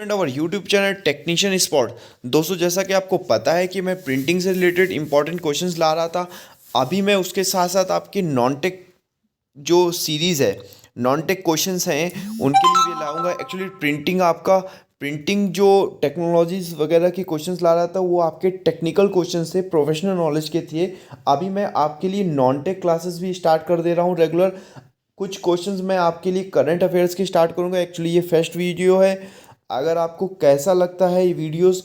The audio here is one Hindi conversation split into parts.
And our YouTube channel technician spot. दोस्तों, जैसा कि आपको पता है कि मैं प्रिंटिंग से रिलेटेड इंपॉर्टेंट क्वेश्चंस ला रहा था। अभी मैं उसके साथ साथ आपकी नॉन टेक जो सीरीज़ है, नॉन टेक क्वेश्चंस हैं, उनके लिए भी लाऊंगा। एक्चुअली प्रिंटिंग जो टेक्नोलॉजीज वगैरह के क्वेश्चंस ला रहा था वो आपके टेक्निकल क्वेश्चंस थे, प्रोफेशनल नॉलेज के थे। अभी मैं आपके लिए नॉन टेक क्लासेस भी स्टार्ट कर दे रहा हूँ रेगुलर। कुछ क्वेश्चंस मैं आपके लिए करंट अफेयर्स की स्टार्ट करूंगा। एक्चुअली ये फर्स्ट वीडियो है। अगर आपको कैसा लगता है ये वीडियोस,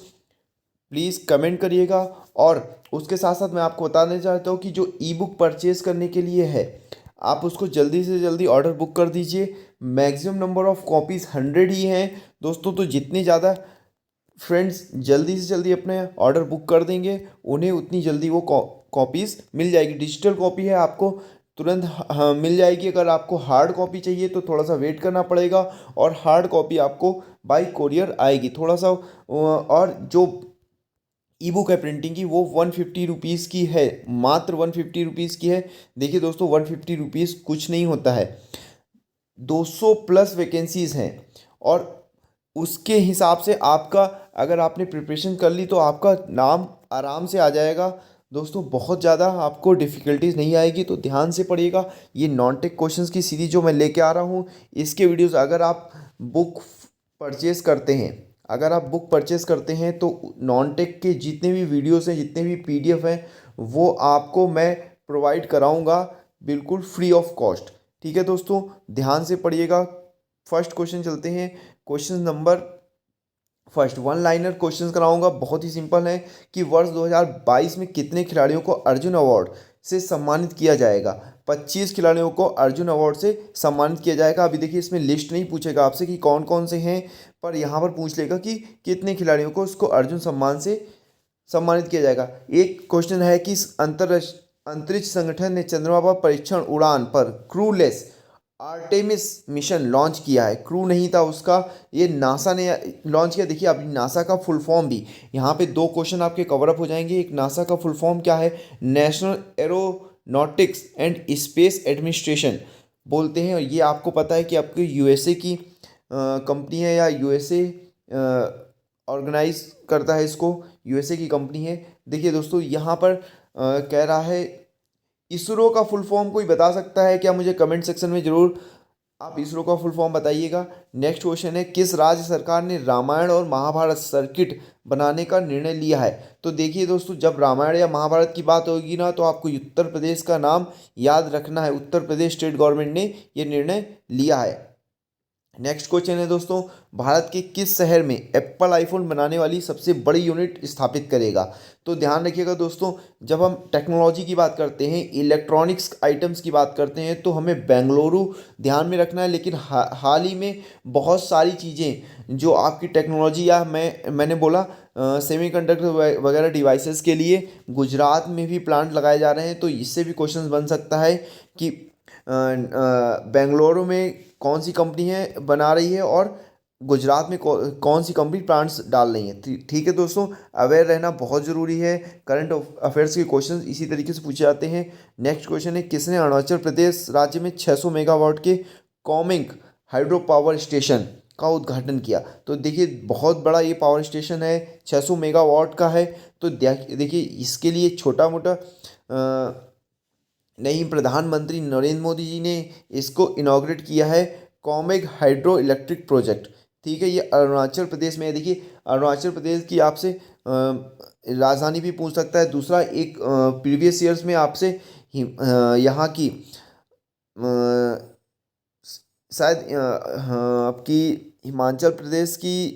प्लीज़ कमेंट करिएगा। और उसके साथ साथ मैं आपको बताना चाहता हूँ कि जो ई बुक परचेज़ करने के लिए है, आप उसको जल्दी से जल्दी ऑर्डर बुक कर दीजिए। मैक्सिमम नंबर ऑफ़ कॉपीज़ 100 ही हैं दोस्तों, तो जितनी ज़्यादा फ्रेंड्स जल्दी से जल्दी अपने ऑर्डर बुक कर देंगे, उन्हें उतनी जल्दी वो कॉपीज़ मिल जाएगी। डिजिटल कॉपी है, आपको तुरंत हाँ मिल जाएगी। अगर आपको हार्ड कॉपी चाहिए तो थोड़ा सा वेट करना पड़ेगा, और हार्ड कॉपी आपको बाई कोरियर आएगी थोड़ा सा। और जो ई बुक है प्रिंटिंग की, वो 150 रुपीज़ की है, मात्र 150 रुपीज़ की है। देखिए दोस्तों, 150 रुपीज़ कुछ नहीं होता है। 200 प्लस वैकेंसीज़ हैं, और उसके हिसाब से आपका, अगर आपने प्रिपरेशन कर ली तो आपका नाम आराम से आ जाएगा दोस्तों। बहुत ज़्यादा आपको डिफ़िकल्टीज नहीं आएगी, तो ध्यान से पढ़िएगा। ये नॉन टेक क्वेश्चंस की सीरीज जो मैं लेके आ रहा हूँ, इसके वीडियोस अगर आप बुक परचेज करते हैं, अगर आप बुक परचेज करते हैं तो नॉन टेक के जितने भी वीडियोस हैं, जितने भी पीडीएफ हैं, वो आपको मैं प्रोवाइड कराऊंगा बिल्कुल फ्री ऑफ कॉस्ट। ठीक है दोस्तों, ध्यान से पढ़िएगा। फर्स्ट क्वेश्चन चलते हैं। Question number first, one liner questions कराऊंगा, बहुत ही सिंपल है कि वर्ष 2022 में कितने खिलाड़ियों को अर्जुन अवार्ड से सम्मानित किया जाएगा। 25 खिलाड़ियों को अर्जुन अवार्ड से सम्मानित किया जाएगा। अभी देखिए, इसमें लिस्ट नहीं पूछेगा आपसे कि कौन कौन से हैं, पर यहाँ पर पूछ लेगा कि कितने खिलाड़ियों को उसको अर्जुन सम्मान से सम्मानित किया जाएगा। एक क्वेश्चन है कि इस अंतरिक्ष संगठन ने चंद्रमा पर परीक्षण उड़ान पर क्रूलेस आर्टेमिस मिशन लॉन्च किया है। क्रू नहीं था उसका, ये नासा ने लॉन्च किया। देखिए, अभी नासा का फुल फॉर्म भी यहाँ पे दो क्वेश्चन आपके कवर अप हो जाएंगे। एक, नासा का फुल फॉर्म क्या है? National aeronautics and space administration बोलते हैं। और ये आपको पता है कि आपकी यूएसए की कंपनी है, या यूएसए ऑर्गेनाइज करता है इसको, यूएसए की कंपनी है। देखिए दोस्तों, यहाँ पर कह रहा है इसरो का फुल फॉर्म कोई बता सकता है क्या? मुझे कमेंट सेक्शन में ज़रूर आप इसरो का फुल फॉर्म बताइएगा। नेक्स्ट क्वेश्चन है, किस राज्य सरकार ने रामायण और महाभारत सर्किट बनाने का निर्णय लिया है? तो देखिए दोस्तों, जब रामायण या महाभारत की बात होगी ना, तो आपको उत्तर प्रदेश का नाम याद रखना है। उत्तर प्रदेश स्टेट गवर्नमेंट ने ये निर्णय लिया है। नेक्स्ट क्वेश्चन है दोस्तों, भारत के किस शहर में एप्पल आईफोन बनाने वाली सबसे बड़ी यूनिट स्थापित करेगा? तो ध्यान रखिएगा दोस्तों, जब हम टेक्नोलॉजी की बात करते हैं, इलेक्ट्रॉनिक्स आइटम्स की बात करते हैं, तो हमें बेंगलुरु ध्यान में रखना है। लेकिन हाल ही में बहुत सारी चीज़ें जो आपकी टेक्नोलॉजी, या मैंने बोला सेमीकंडक्टर वगैरह डिवाइसेस के लिए गुजरात में भी प्लांट लगाए जा रहे हैं। तो इससे भी क्वेश्चन बन सकता है कि बेंगलुरु में कौन सी कंपनी है बना रही है, और गुजरात में कौन सी कंपनी प्लांट्स डाल रही है। ठीक है दोस्तों, अवेयर रहना बहुत ज़रूरी है। करंट अफेयर्स के क्वेश्चन इसी तरीके से पूछे जाते हैं। नेक्स्ट क्वेश्चन है, किसने अरुणाचल प्रदेश राज्य में 600 मेगावाट के कॉमिंग हाइड्रो पावर स्टेशन का उद्घाटन किया? तो देखिए, बहुत बड़ा ये पावर स्टेशन है, 600 मेगावाट का है। तो देखिए, इसके लिए छोटा मोटा नहीं, प्रधानमंत्री नरेंद्र मोदी जी ने इसको इनॉग्रेट किया है, कॉमेग हाइड्रो इलेक्ट्रिक प्रोजेक्ट। ठीक है, ये अरुणाचल प्रदेश में है। देखिए, अरुणाचल प्रदेश की आपसे राजधानी भी पूछ सकता है। दूसरा, एक प्रीवियस ईयर्स में आपसे यहाँ की शायद हाँ, आपकी हिमाचल प्रदेश की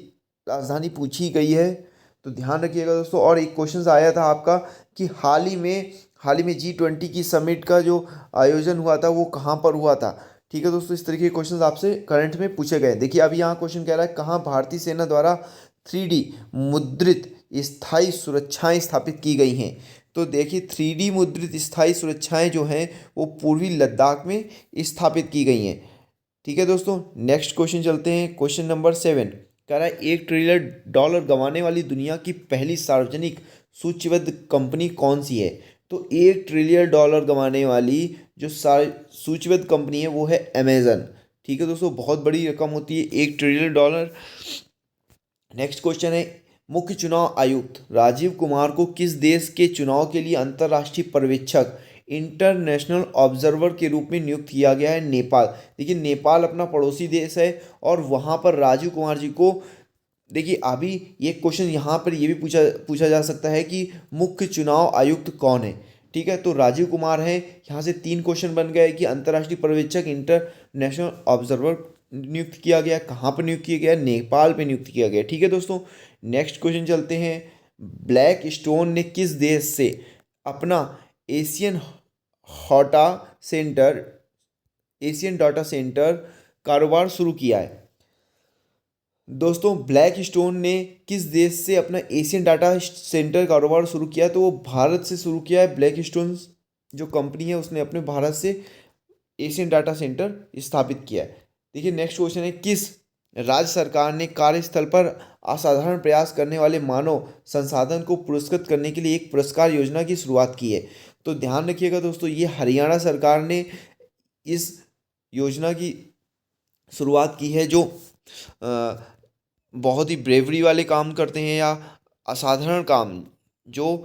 राजधानी पूछी गई है। तो ध्यान रखिएगा दोस्तों। और एक क्वेश्चन आया था आपका कि हाल ही में G20 की समिट का जो आयोजन हुआ था वो कहाँ पर हुआ था? ठीक है दोस्तों, इस तरीके के क्वेश्चन आपसे करंट में पूछे गए। देखिए, अभी यहाँ क्वेश्चन कह रहा है, कहाँ भारतीय सेना द्वारा 3D मुद्रित स्थायी सुरक्षाएं स्थापित की गई हैं? तो देखिए, 3D मुद्रित स्थायी सुरक्षाएं जो हैं वो पूर्वी लद्दाख में स्थापित की गई हैं। ठीक है दोस्तों, नेक्स्ट क्वेश्चन चलते हैं। क्वेश्चन नंबर 7 कह रहा है, $1 ट्रिलियन गंवाने वाली दुनिया की पहली सार्वजनिक सूचीबद्ध कंपनी कौन सी है? तो $1 ट्रिलियन गंवाने वाली जो सूचीबद्ध कंपनी है वो है अमेजन। ठीक है दोस्तों, बहुत बड़ी रकम होती है $1 ट्रिलियन। नेक्स्ट क्वेश्चन है, मुख्य चुनाव आयुक्त राजीव कुमार को किस देश के चुनाव के लिए अंतर्राष्ट्रीय पर्यवेक्षक इंटरनेशनल ऑब्जर्वर के रूप में नियुक्त किया गया है? नेपाल। देखिए नेपाल अपना पड़ोसी देश है और वहाँ पर राजीव कुमार जी को, देखिए अभी ये क्वेश्चन यहाँ पर ये भी पूछा पूछा जा सकता है कि मुख्य चुनाव आयुक्त कौन है। ठीक है, तो राजीव कुमार हैं। यहाँ से 3 क्वेश्चन बन गए कि अंतर्राष्ट्रीय पर्यवेक्षक इंटरनेशनल ऑब्जर्वर नियुक्त किया गया, कहाँ पर नियुक्त किया गया? नेपाल पे नियुक्त किया गया। ठीक है दोस्तों, नेक्स्ट क्वेश्चन चलते हैं। ब्लैक स्टोन ने किस देश से अपना एशियन हॉटा सेंटर एशियन डाटा सेंटर कारोबार शुरू किया है? दोस्तों ब्लैक स्टोन ने किस देश से अपना एशियन डाटा सेंटर कारोबार शुरू किया? तो वो भारत से शुरू किया है। ब्लैक स्टोन जो कंपनी है उसने अपने भारत से एशियन डाटा सेंटर स्थापित किया है। देखिए नेक्स्ट क्वेश्चन है, किस राज्य सरकार ने कार्यस्थल पर असाधारण प्रयास करने वाले मानव संसाधन को पुरस्कृत करने के लिए एक पुरस्कार योजना की शुरुआत की है? तो ध्यान रखिएगा दोस्तों, ये हरियाणा सरकार ने इस योजना की शुरुआत की है, जो बहुत ही ब्रेवरी वाले काम करते हैं या असाधारण काम जो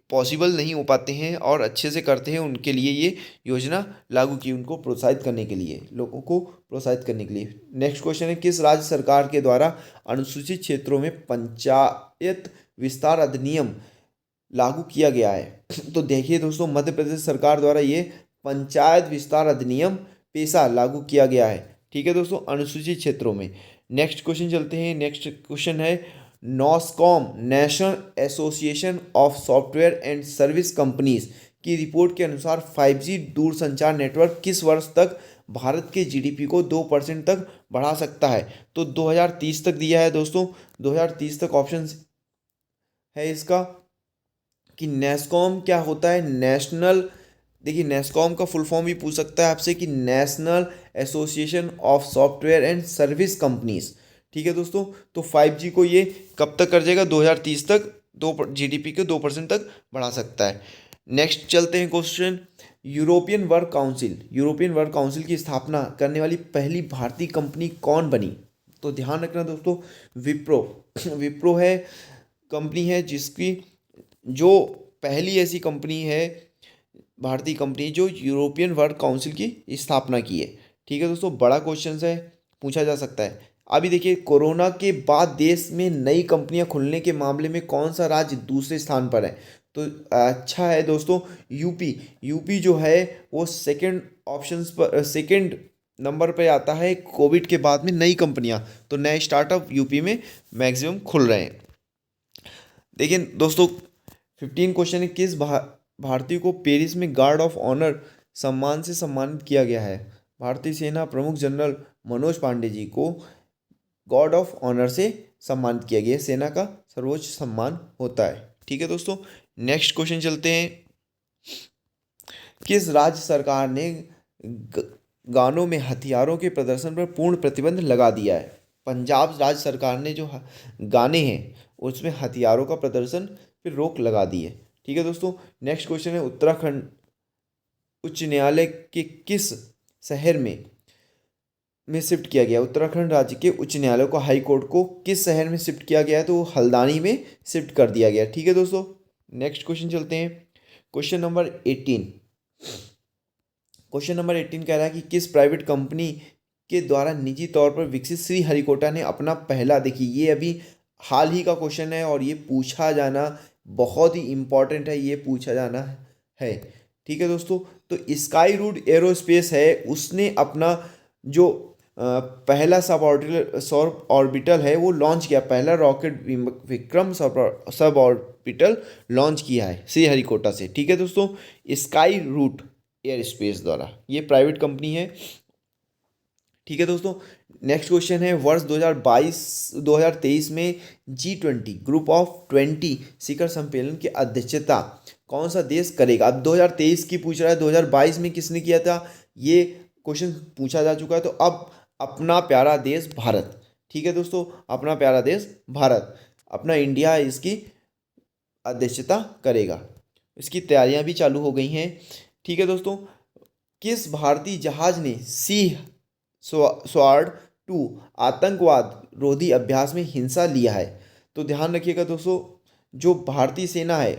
पॉसिबल नहीं हो पाते हैं और अच्छे से करते हैं, उनके लिए ये योजना लागू की, उनको प्रोत्साहित करने के लिए, लोगों को प्रोत्साहित करने के लिए। नेक्स्ट क्वेश्चन है, किस राज्य सरकार के द्वारा अनुसूचित क्षेत्रों में पंचायत विस्तार अधिनियम लागू किया गया है? तो देखिए दोस्तों, मध्य प्रदेश सरकार द्वारा ये पंचायत विस्तार अधिनियम पेशा लागू किया गया है। ठीक है दोस्तों, अनुसूचित क्षेत्रों में। नेक्स्ट क्वेश्चन चलते हैं। नेक्स्ट क्वेश्चन है, NASSCOM national association of software and service companies की रिपोर्ट के अनुसार 5G दूरसंचार नेटवर्क किस वर्ष तक भारत के जीडीपी को 2% तक बढ़ा सकता है? तो 2030 तक दिया है दोस्तों। 2030 तक ऑप्शन है इसका कि नेस्कॉम क्या होता है? नेशनल, देखिए नेस्कॉम का फुल फॉर्म भी पूछ सकता है आपसे कि national association of software and service companies. ठीक है दोस्तों, तो 5G को ये कब तक कर जाएगा? 2030 तक जीडीपी के 2% तक बढ़ा सकता है। नेक्स्ट चलते हैं क्वेश्चन, यूरोपियन वर्क काउंसिल की स्थापना करने वाली पहली भारतीय कंपनी कौन बनी? तो ध्यान रखना दोस्तों, विप्रो विप्रो है कंपनी है जिसकी, जो पहली ऐसी कंपनी है, भारतीय कंपनी जो यूरोपियन वर्क काउंसिल की स्थापना की है। ठीक है दोस्तों, बड़ा क्वेश्चन है, पूछा जा सकता है। अभी देखिए, कोरोना के बाद देश में नई कंपनियां खुलने के मामले में कौन सा राज्य दूसरे स्थान पर है? तो अच्छा है दोस्तों, यूपी जो है वो सेकंड ऑप्शंस पर, सेकंड नंबर पे आता है कोविड के बाद में नई कंपनियां। तो नए स्टार्टअप यूपी में मैक्सिमम खुल रहे हैं। देखिए दोस्तों, 15 क्वेश्चन है, किस भारतीय को पेरिस में गार्ड ऑफ ऑनर सम्मान से सम्मानित किया गया है? भारतीय सेना प्रमुख जनरल मनोज पांडे जी को गार्ड ऑफ ऑनर से सम्मानित किया गया है। सेना का सर्वोच्च सम्मान होता है। ठीक है दोस्तों, नेक्स्ट क्वेश्चन चलते हैं। किस राज्य सरकार ने गानों में हथियारों के प्रदर्शन पर पूर्ण प्रतिबंध लगा दिया है? पंजाब राज्य सरकार ने जो गाने हैं उसमें हथियारों का प्रदर्शन पर रोक लगा दी है। ठीक है दोस्तों, नेक्स्ट क्वेश्चन है, उत्तराखंड उच्च न्यायालय के किस शहर में शिफ्ट किया गया? उत्तराखंड राज्य के उच्च न्यायालय को, हाई कोर्ट को किस शहर में शिफ्ट किया गया है? तो हल्द्वानी में शिफ्ट कर दिया गया। ठीक है दोस्तों, नेक्स्ट क्वेश्चन चलते हैं। क्वेश्चन नंबर 18 कह रहा है कि किस प्राइवेट कंपनी के द्वारा निजी तौर पर विकसित श्री हरिकोटा ने अपना पहला, देखिए ये अभी हाल ही का क्वेश्चन है और ये पूछा जाना बहुत ही इम्पॉर्टेंट है, ये पूछा जाना है। ठीक है दोस्तों, तो स्काई रूट एरोस्पेस है, उसने अपना जो पहला सब ऑर्बिटल है वो लॉन्च किया, पहला rocket Vikram sub orbital launch किया है श्रीहरिकोटा से। ठीक है दोस्तों, स्काई रूट एयर स्पेस द्वारा, ये प्राइवेट कंपनी है। ठीक है दोस्तों, नेक्स्ट क्वेश्चन है, वर्ष 2023 में G20 ग्रुप ऑफ 20 शिखर सम्मेलन की अध्यक्षता कौन सा देश करेगा? अब 2023 की पूछ रहा है, 2022 में किसने किया था, ये क्वेश्चन पूछा जा चुका है। तो अब अपना प्यारा देश भारत। ठीक है दोस्तों, अपना प्यारा देश भारत, अपना इंडिया इसकी अध्यक्षता करेगा। इसकी तैयारियां भी चालू हो गई हैं। ठीक है दोस्तों, किस भारतीय जहाज ने सी स्वॉर्ड टू आतंकवाद रोधी अभ्यास में हिस्सा लिया है? तो ध्यान रखिएगा दोस्तों, जो भारतीय सेना है,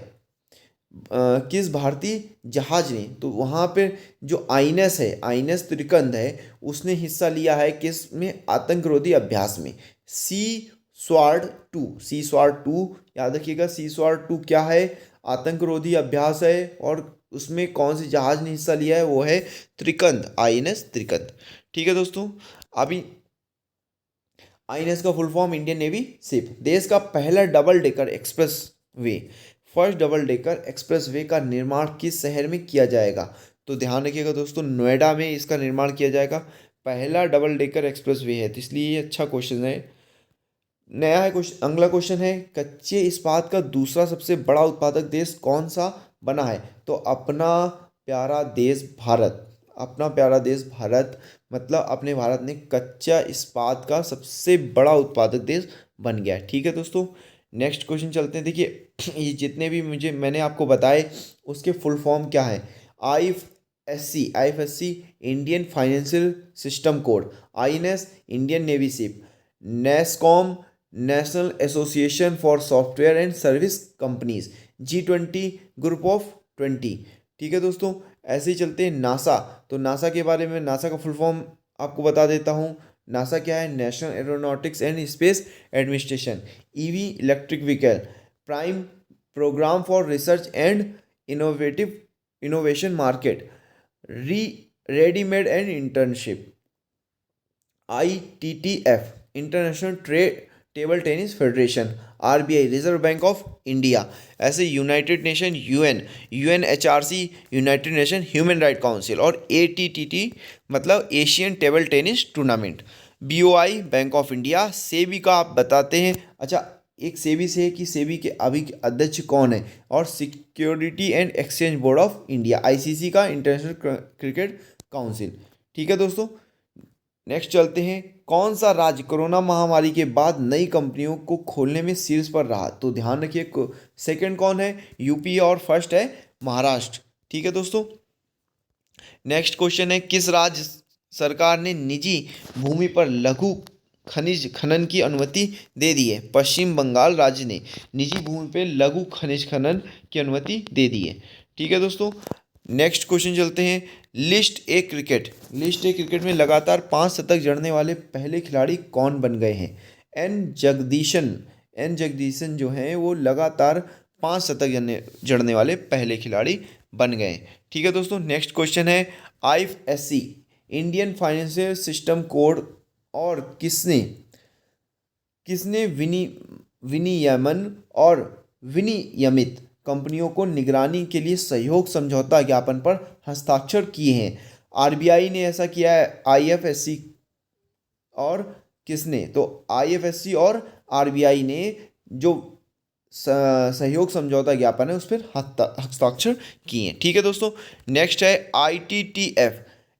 किस भारतीय जहाज ने, तो वहाँ पे जो आईएनएस है, आईएनएस त्रिकंद है, उसने हिस्सा लिया है किस में? आतंकरोधी अभ्यास में। Sea sword two, sea sword two, याद रखिएगा सी स्वार्ड टू क्या है? आतंकरोधी अभ्यास है। और उसमें कौन से जहाज ने हिस्सा लिया है? वो है त्रिकंद, आईएनएस त्रिकंद। ठीक है दोस्तों, अभी आईएनएस का full form Indian navy ship. देश का पहला double decker express way, first double decker express way का निर्माण किस शहर में किया जाएगा? तो ध्यान रखिएगा दोस्तों, नोएडा में इसका निर्माण किया जाएगा। पहला डबल डेकर एक्सप्रेस वे है, तो इसलिए ये अच्छा क्वेश्चन है। नया है क्वेश्चन, अगला क्वेश्चन है, कच्चे इस्पात का दूसरा सबसे बड़ा उत्पादक देश कौन सा बना है? तो अपना प्यारा देश भारत, अपना प्यारा देश भारत, मतलब अपने भारत ने कच्चा इस्पात का सबसे बड़ा उत्पादक देश बन गया है। ठीक है दोस्तों, नेक्स्ट क्वेश्चन चलते हैं। देखिए ये जितने भी मैंने आपको बताए उसके फुल फॉर्म क्या है? IFSC Indian financial system code, INS Indian navy ship, NASSCOM national association for software and service companies, G20 group of 20। ठीक है दोस्तों, ऐसे ही चलते हैं नासा। तो नासा के बारे में, नासा का फुल फॉर्म आपको बता देता हूँ। नासा क्या है? National aeronautics and space administration. EV electric vehicle, prime programme for research and innovation market, readymade and internship. ITTF international table tennis federation. RBI reserve bank of India. ऐसे united nation UNHRC united nation human right council. और ATTT मतलब Asian table tennis tournament. BOI bank of India. SEBI का आप बताते हैं। अच्छा, एक सेबी से है कि सेबी के अभी के अध्यक्ष कौन है? और security and exchange board of India, ICC का इंटरनेशनल क्रिकेट काउंसिल। ठीक है दोस्तों, नेक्स्ट चलते हैं। कौन सा राज्य कोरोना महामारी के बाद नई कंपनियों को खोलने में शीर्ष पर रहा? तो ध्यान रखिए, सेकंड कौन है? यूपी और फर्स्ट है महाराष्ट्र। ठीक है दोस्तों, नेक्स्ट क्वेश्चन है, किस राज्य सरकार ने निजी भूमि पर लघु खनिज खनन की अनुमति दे दी है? पश्चिम बंगाल राज्य ने निजी भूमि पर लघु खनिज खनन की अनुमति दे दी है। ठीक है दोस्तों, नेक्स्ट क्वेश्चन चलते हैं। लिस्ट ए क्रिकेट में लगातार 5 शतक जड़ने वाले पहले खिलाड़ी कौन बन गए हैं? एन जगदीशन जो हैं वो लगातार 5 शतक जड़ने वाले पहले खिलाड़ी बन गए। ठीक है दोस्तों, नेक्स्ट क्वेश्चन है, IFSC Indian financial system code और किसने विनियमन और विनियमित कंपनियों को निगरानी के लिए सहयोग समझौता ज्ञापन पर हस्ताक्षर किए हैं? RBI ने ऐसा किया है, IFSC और किसने? तो IFSC और RBI ने जो सहयोग समझौता ज्ञापन है उस पर हस्ताक्षर किए हैं। ठीक है दोस्तों, नेक्स्ट है ITTF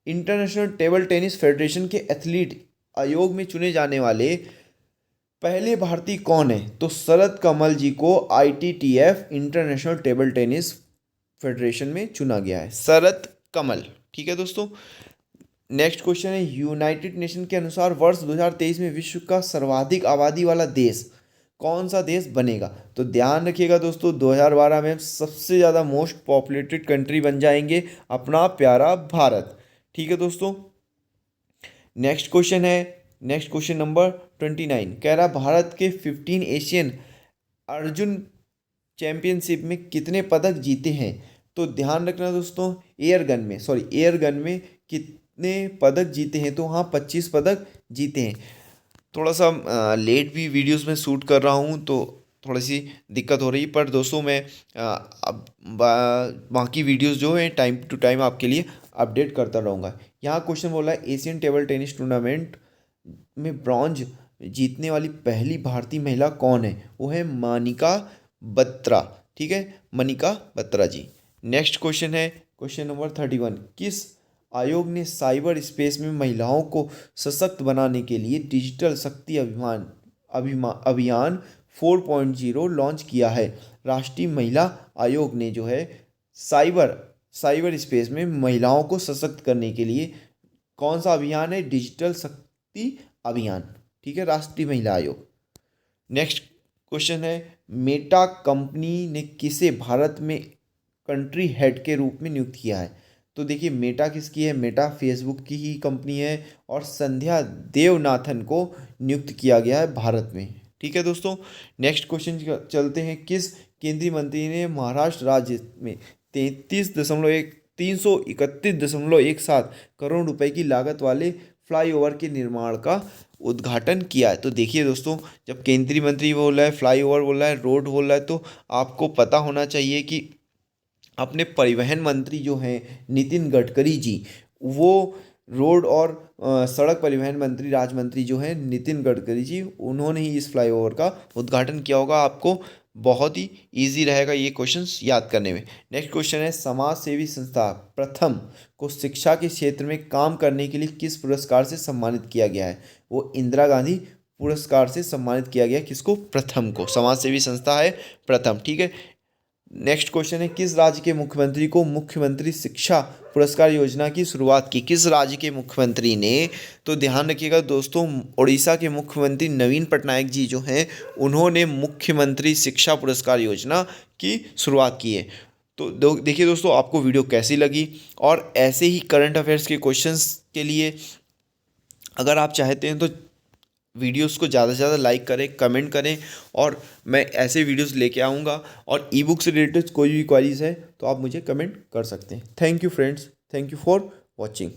international table tennis federation के एथलीट आयोग में चुने जाने वाले पहले भारतीय कौन है? तो शरद कमल जी को ITTF international table tennis federation में चुना गया है, शरद कमल। ठीक है दोस्तों, नेक्स्ट क्वेश्चन है, यूनाइटेड नेशन के अनुसार वर्ष 2023 में विश्व का सर्वाधिक आबादी वाला देश कौन सा देश बनेगा? तो ध्यान रखिएगा दोस्तों, 2012 में हम सबसे ज़्यादा मोस्ट पॉपुलेटेड कंट्री बन जाएंगे, अपना प्यारा भारत। ठीक है दोस्तों, नेक्स्ट क्वेश्चन नंबर 29 कह रहा, भारत के 15 एशियन अर्जुन चैंपियनशिप में कितने पदक जीते हैं? तो ध्यान रखना दोस्तों, एयर गन में कितने पदक जीते हैं? तो हाँ, 25 पदक जीते हैं। थोड़ा सा लेट भी वीडियोस में शूट कर रहा हूँ तो थोड़ी सी दिक्कत हो रही, पर दोस्तों मैं अब बाकी वीडियोस जो है टाइम टू टाइम आपके लिए अपडेट करता रहूँगा। यहाँ क्वेश्चन बोला है, एशियन टेबल टेनिस टूर्नामेंट में ब्रॉन्ज जीतने वाली पहली भारतीय महिला कौन है? वो है मनिका बत्रा। ठीक है, मनिका बत्रा जी। नेक्स्ट क्वेश्चन है क्वेश्चन नंबर 31, किस आयोग ने साइबर स्पेस में महिलाओं को सशक्त बनाने के लिए डिजिटल शक्ति अभियान 4.0 लॉन्च किया है? राष्ट्रीय महिला आयोग ने जो है साइबर स्पेस में महिलाओं को सशक्त करने के लिए कौन सा अभियान है? डिजिटल शक्ति अभियान, ठीक है, राष्ट्रीय महिला आयोग। नेक्स्ट क्वेश्चन है, मेटा कंपनी ने किसे भारत में कंट्री हेड के रूप में नियुक्त किया है? तो देखिए मेटा किसकी है, मेटा फेसबुक की ही कंपनी है और संध्या देवनाथन को नियुक्त किया गया है भारत में, ठीक है दोस्तों। नेक्स्ट क्वेश्चन चलते हैं, किस केंद्रीय मंत्री ने महाराष्ट्र राज्य में 331.17 करोड़ रुपए की लागत वाले फ्लाईओवर के निर्माण का उद्घाटन किया है? तो देखिए दोस्तों, जब केंद्रीय मंत्री बोल रहा है, फ्लाईओवर बोल रहा है, रोड बोल रहा है, तो आपको पता होना चाहिए कि अपने परिवहन मंत्री जो हैं नितिन गडकरी जी, वो रोड और सड़क परिवहन मंत्री राज्य मंत्री जो हैं नितिन गडकरी जी, उन्होंने ही इस फ्लाईओवर का उद्घाटन किया होगा। आपको बहुत ही इजी रहेगा ये क्वेश्चंस याद करने में। नेक्स्ट क्वेश्चन है, समाज सेवी संस्था प्रथम को शिक्षा के क्षेत्र में काम करने के लिए किस पुरस्कार से सम्मानित किया गया है? वो इंदिरा गांधी पुरस्कार से सम्मानित किया गया किसको? प्रथम को। समाज सेवी संस्था है प्रथम, ठीक है। नेक्स्ट क्वेश्चन है, किस राज्य के मुख्यमंत्री को मुख्यमंत्री शिक्षा पुरस्कार योजना की शुरुआत की? किस राज्य के मुख्यमंत्री ने? तो ध्यान रखिएगा दोस्तों, उड़ीसा के मुख्यमंत्री नवीन पटनायक जी जो हैं, उन्होंने मुख्यमंत्री शिक्षा पुरस्कार योजना की शुरुआत की है। तो देखिए दोस्तों, आपको वीडियो कैसी लगी, और ऐसे ही करंट अफेयर्स के क्वेश्चंस के लिए अगर आप चाहते हैं तो वीडियोस को ज़्यादा से ज़्यादा लाइक करें, कमेंट करें, और मैं ऐसे वीडियोस लेके आऊँगा। और ई बुक से रिलेटेड कोई भी क्वेरीज है तो आप मुझे कमेंट कर सकते हैं। Thank you friends, thank you for watching.